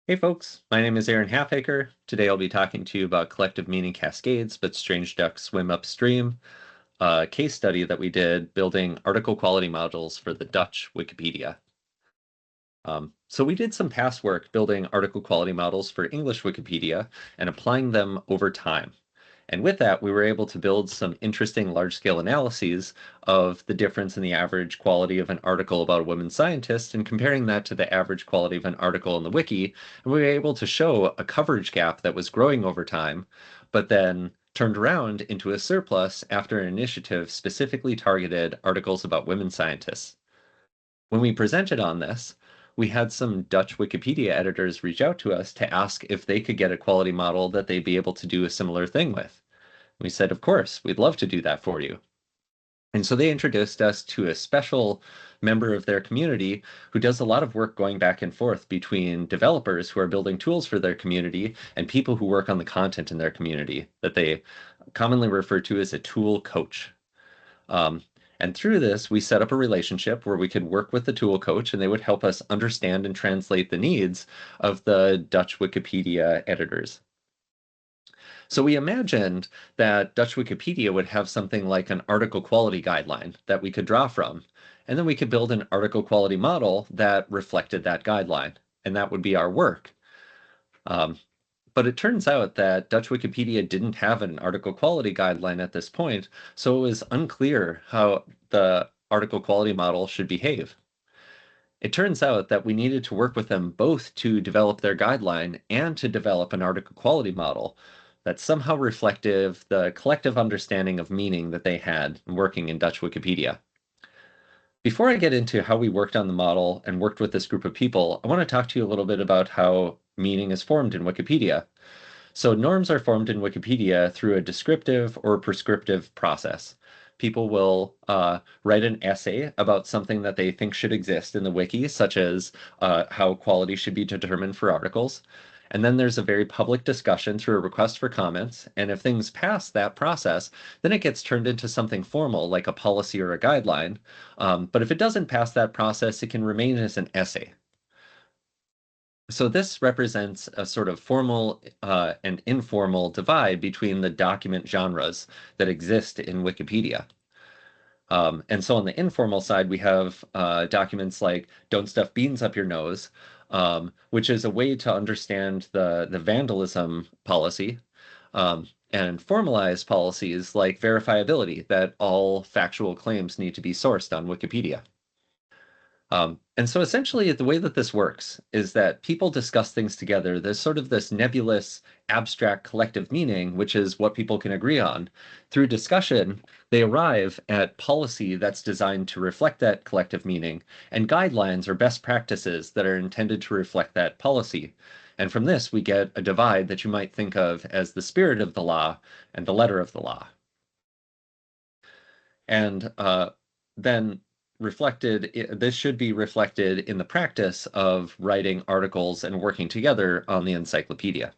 Hey folks, my name is Aaron Halfaker. Today I'll be talking to you about collective meaning cascades, but strange ducks swim upstream, a case study that we did building article quality modules for the Dutch Wikipedia. So we did some past work building article quality models for English Wikipedia and applying them over time. And with that, we were able to build some interesting large-scale analyses of the difference in the average quality of an article about a woman scientist and comparing that to the average quality of an article in the wiki. And we were able to show a coverage gap that was growing over time, but then turned around into a surplus after an initiative specifically targeted articles about women scientists. When we presented on this, we had some Dutch Wikipedia editors reach out to us to ask if they could get a quality model that they'd be able to do a similar thing with. We said, of course, we'd love to do that for you. And so they introduced us to a special member of their community who does a lot of work going back and forth between developers who are building tools for their community and people who work on the content in their community that they commonly refer to as a tool coach. And through this, we set up a relationship where we could work with the tool coach and they would help us understand and translate the needs of the Dutch Wikipedia editors. So we imagined that Dutch Wikipedia would have something like an article quality guideline that we could draw from. And then we could build an article quality model that reflected that guideline. And that would be our work. But it turns out that Dutch Wikipedia didn't have an article quality guideline at this point, so it was unclear how the article quality model should behave. It turns out that we needed to work with them both to develop their guideline and to develop an article quality model that somehow reflected the collective understanding of meaning that they had working in Dutch Wikipedia. Before I get into how we worked on the model and worked with this group of people, I want to talk to you a little bit about how meaning is formed in Wikipedia. So norms are formed in Wikipedia through a descriptive or prescriptive process. People will write an essay about something that they think should exist in the wiki, such as how quality should be determined for articles. And then there's a very public discussion through a request for comments. And if things pass that process, then it gets turned into something formal, like a policy or a guideline. But if it doesn't pass that process, it can remain as an essay. So this represents a sort of formal and informal divide between the document genres that exist in Wikipedia. And so on the informal side, we have documents like "Don't Stuff Beans Up Your Nose," which is a way to understand the vandalism policy, and formalized policies like verifiability, that all factual claims need to be sourced on Wikipedia. And so essentially the way that this works is that people discuss things together. There's sort of this nebulous, abstract collective meaning, which is what people can agree on. Through discussion, they arrive at policy that's designed to reflect that collective meaning, and guidelines or best practices that are intended to reflect that policy. And from this, we get a divide that you might think of as the spirit of the law and the letter of the law. And then this should be reflected in the practice of writing articles and working together on the encyclopedia.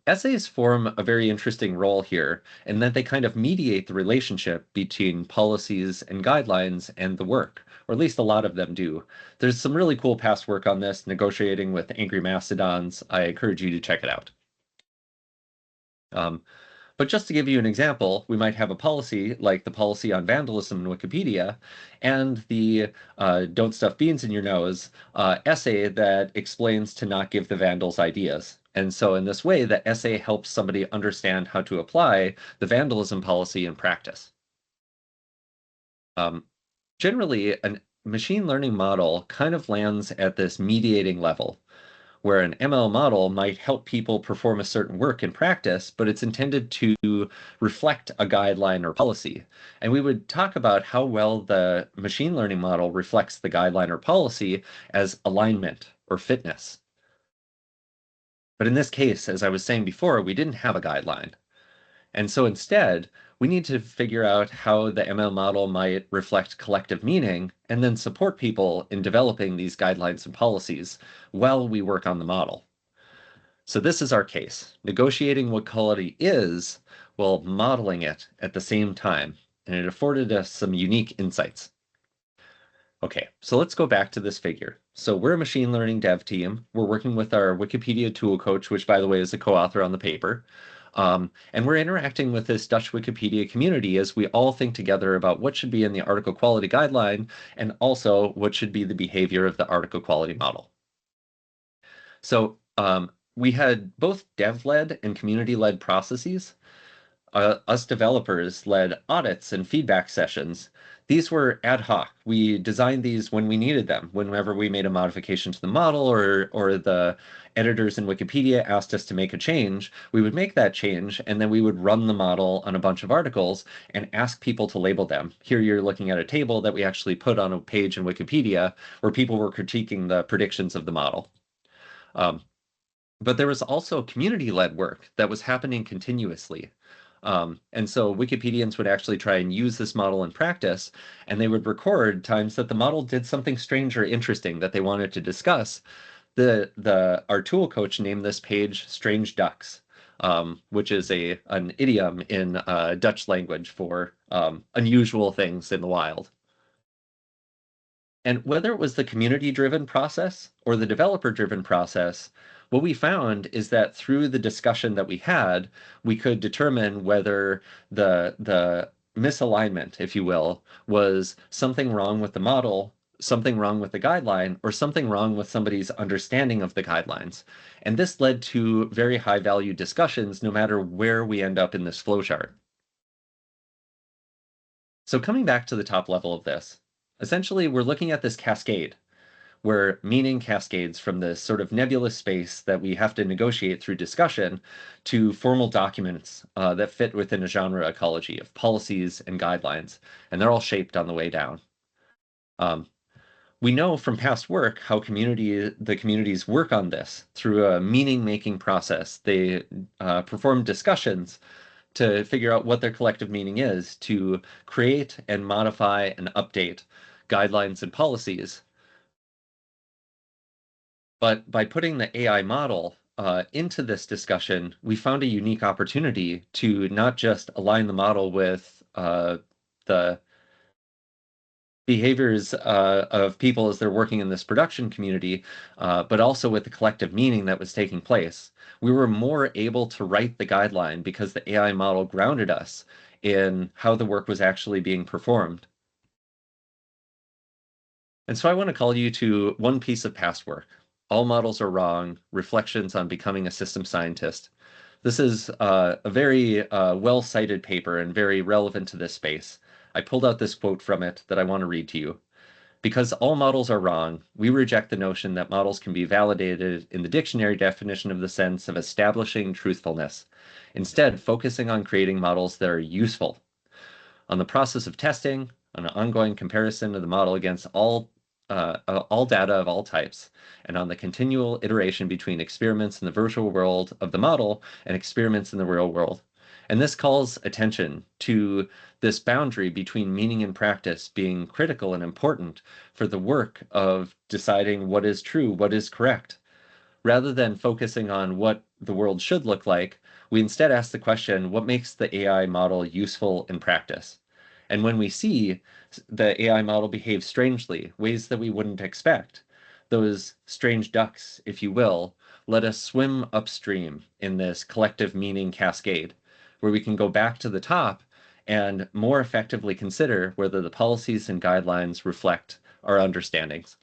Essays form a very interesting role here in that they kind of mediate the relationship between policies and guidelines and the work, or at least a lot of them do. There's some really cool past work on this, negotiating with angry mastodons. I encourage you to check it out. But just to give you an example, we might have a policy like the policy on vandalism in Wikipedia and the "Don't Stuff Beans in Your Nose" essay that explains to not give the vandals ideas. And so in this way, the essay helps somebody understand how to apply the vandalism policy in practice. Generally, a machine learning model kind of lands at this mediating level, where an ML model might help people perform a certain work in practice, but it's intended to reflect a guideline or policy. And we would talk about how well the machine learning model reflects the guideline or policy as alignment or fitness. But in this case, as I was saying before, we didn't have a guideline. And so instead, we need to figure out how the ML model might reflect collective meaning and then support people in developing these guidelines and policies while we work on the model. So this is our case, negotiating what quality is while modeling it at the same time, and it afforded us some unique insights. Okay, so let's go back to this figure. So we're a machine learning dev team. We're working with our Wikipedia tool coach, which by the way is a co-author on the paper. And we're interacting with this Dutch Wikipedia community as we all think together about what should be in the article quality guideline and also what should be the behavior of the article quality model. So we had both dev-led and community-led processes. Us developers led audits and feedback sessions. These were ad hoc. We designed these when we needed them, whenever we made a modification to the model or the editors in Wikipedia asked us to make a change, we would make that change and then we would run the model on a bunch of articles and ask people to label them. Here you're looking at a table that we actually put on a page in Wikipedia where people were critiquing the predictions of the model. But there was also community-led work that was happening continuously. And so Wikipedians would actually try and use this model in practice, and they would record times that the model did something strange or interesting that they wanted to discuss. Our tool coach named this page Strange Ducks, which is an idiom in Dutch language for unusual things in the wild. And whether it was the community-driven process or the developer-driven process, what we found is that through the discussion that we had, we could determine whether the misalignment, if you will, was something wrong with the model, something wrong with the guideline, or something wrong with somebody's understanding of the guidelines. And this led to very high-value discussions no matter where we end up in this flowchart. So coming back to the top level of this, essentially we're looking at this cascade where meaning cascades from this sort of nebulous space that we have to negotiate through discussion to formal documents that fit within a genre ecology of policies and guidelines, and they're all shaped on the way down. We know from past work how the communities work on this through a meaning-making process. They perform discussions to figure out what their collective meaning is, to create and modify and update guidelines and policies. But by putting the AI model into this discussion, we found a unique opportunity to not just align the model with the behaviors of people as they're working in this production community, but also with the collective meaning that was taking place. We were more able to write the guideline because the AI model grounded us in how the work was actually being performed. And so I want to call you to one piece of past work. All Models Are Wrong, Reflections on Becoming a System Scientist. This is a very well-cited paper and very relevant to this space. I pulled out this quote from it that I want to read to you. Because all models are wrong, we reject the notion that models can be validated in the dictionary definition of the sense of establishing truthfulness, instead focusing on creating models that are useful. On the process of testing, on an ongoing comparison of the model against all data of all types, and on the continual iteration between experiments in the virtual world of the model and experiments in the real world. And this calls attention to this boundary between meaning and practice being critical and important for the work of deciding what is true, what is correct. Rather than focusing on what the world should look like, we instead ask the question, what makes the AI model useful in practice? And when we see the AI model behave strangely, ways that we wouldn't expect, those strange ducks, if you will, let us swim upstream in this collective meaning cascade, where we can go back to the top and more effectively consider whether the policies and guidelines reflect our understandings.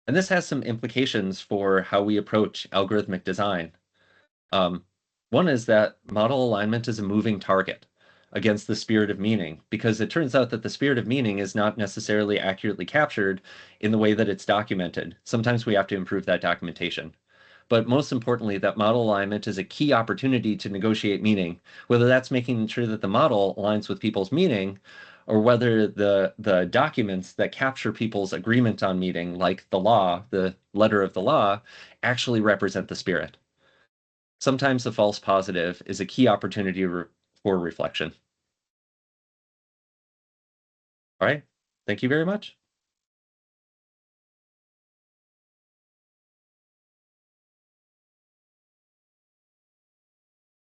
And this has some implications for how we approach algorithmic design. One is that model alignment is a moving target against the spirit of meaning, because it turns out that the spirit of meaning is not necessarily accurately captured in the way that it's documented. Sometimes we have to improve that documentation. But most importantly, that model alignment is a key opportunity to negotiate meaning, whether that's making sure that the model aligns with people's meaning, or whether the documents that capture people's agreement on meaning, like the law, the letter of the law, actually represent the spirit. Sometimes the false positive is a key opportunity for reflection. All right, thank you very much.